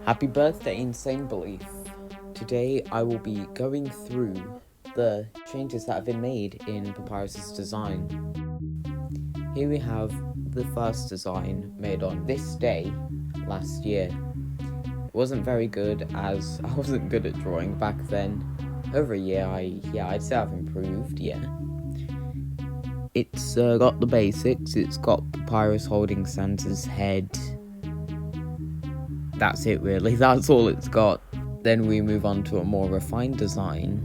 Happy birthday, Insane Belief! Today I will be going through the changes that have been made in Papyrus's design. Here we have the first design made on this day last year. It wasn't very good as I wasn't good at drawing back then. Over a year, I'd say I've improved, yeah. It's got the basics. It's got Papyrus holding Santa's head. That's it really, that's all it's got. Then we move on to a more refined design.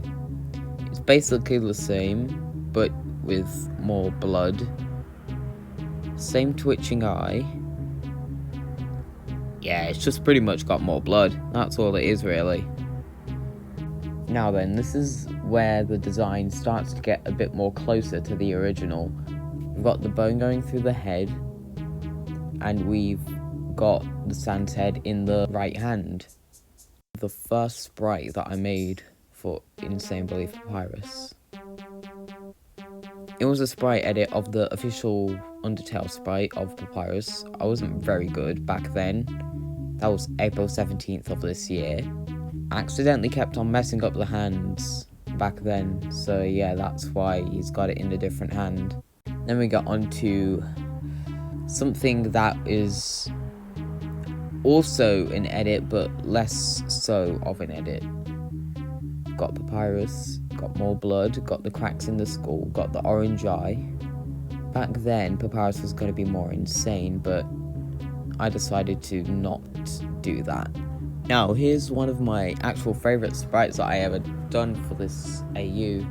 It's basically the same, but with more blood. Same twitching eye. Yeah, it's just pretty much got more blood. That's all it is really. Now then, this is where the design starts to get a bit more closer to the original. We've got the bone going through the head, and we've got the Santa's head in the right hand. The first sprite that I made for Insane Belief Papyrus. It was a sprite edit of the official Undertale sprite of Papyrus. I wasn't very good back then. That was April 17th of this year. I accidentally kept on messing up the hands back then, so yeah, that's why he's got it in a different hand. Then we got on to something that is also an edit, but less so of an edit. Got Papyrus, got more blood, got the cracks in the skull, got the orange eye. Back then, Papyrus was going to be more insane, but I decided to not do that. Now, here's one of my actual favourite sprites that I ever done for this AU.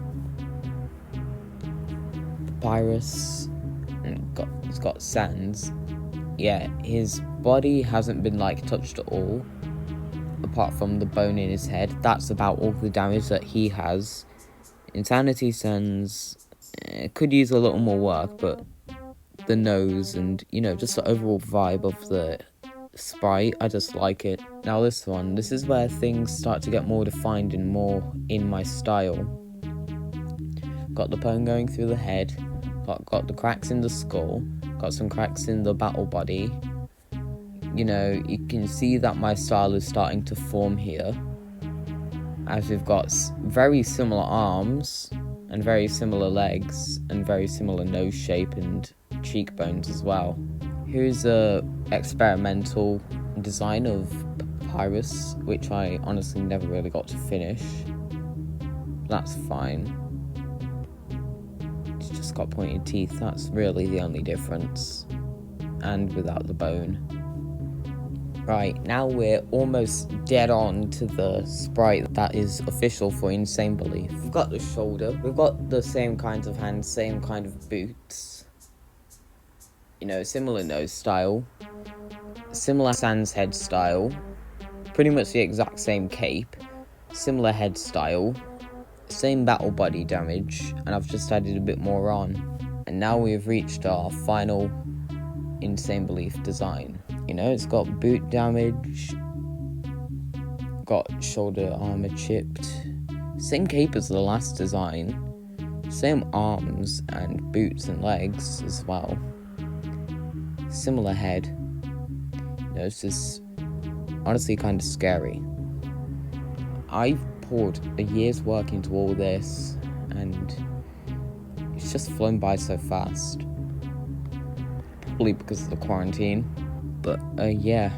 Papyrus, it's got Sans. Yeah, his body hasn't been touched at all, apart from the bone in his head. That's about all the damage that he has. Insanity Sans could use a little more work, but the nose and, just the overall vibe of the sprite, I just like it. Now this is where things start to get more defined and more in my style. Got the bone going through the head, got the cracks in the skull, got some cracks in the battle body. You can see that my style is starting to form here, as we've got very similar arms and very similar legs and very similar nose shape and cheekbones as well. Here's a experimental design of Papyrus, which I honestly never really got to finish. That's fine. It's just got pointed teeth, that's really the only difference. And without the bone. Right, now we're almost dead on to the sprite that is official for Insane Belief. We've got the shoulder, we've got the same kinds of hands, same kind of boots. Similar nose style, similar Sans head style, pretty much the exact same cape, similar head style, same battle body damage, and I've just added a bit more on. And now we've reached our final Insane Belief design. It's got boot damage, got shoulder armor chipped, same cape as the last design, same arms and boots and legs as well, similar head. It's just honestly kind of scary. I've poured a year's work into all this and it's just flown by so fast, probably because of the quarantine. But yeah,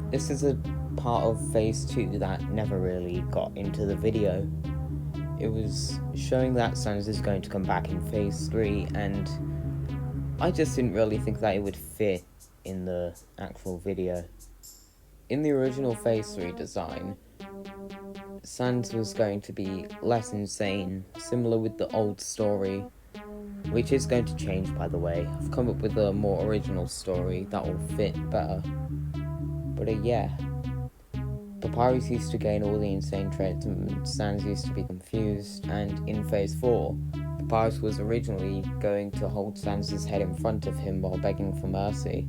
this is a part of phase 2 that never really got into the video. It was showing that Sans is going to come back in phase 3, and I just didn't really think that it would fit in the actual video. In the original phase 3 design, Sans was going to be less insane, similar with the old story, which is going to change, by the way. I've come up with a more original story that will fit better. But yeah, Papyrus used to gain all the insane traits and Sans used to be confused, and in phase 4, Papyrus was originally going to hold Sans's head in front of him while begging for mercy.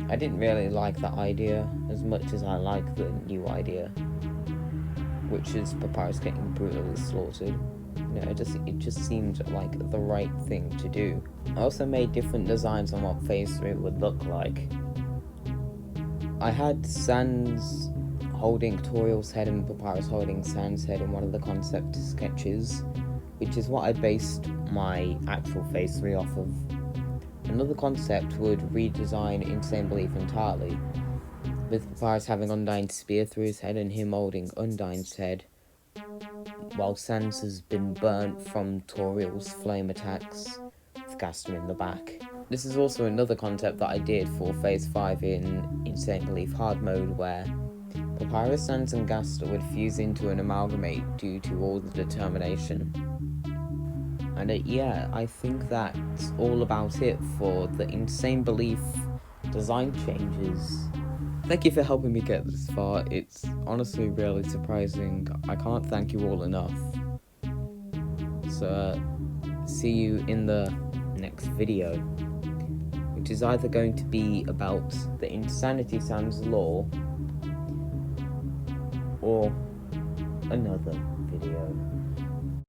I didn't really like that idea as much as I like the new idea, which is Papyrus getting brutally slaughtered. It just seemed like the right thing to do. I also made different designs on what phase 3 would look like. I had Sans holding Toriel's head and Papyrus holding Sans' head in one of the concept sketches, which is what I based my actual Phase 3 off of. Another concept would redesign Insane Belief entirely, with Papyrus having Undyne's spear through his head and him holding Undyne's head, while Sans has been burnt from Toriel's flame attacks, with Gaster in the back. This is also another concept that I did for Phase 5 in Insane Belief Hard Mode, where Papyrus, Sans and Gaster would fuse into an amalgamate due to all the determination. And yeah, I think that's all about it for the Insane Belief design changes. Thank you for helping me get this far. It's honestly really surprising. I can't thank you all enough. So, see you in the next video, which is either going to be about the Insanity Sans lore or another video.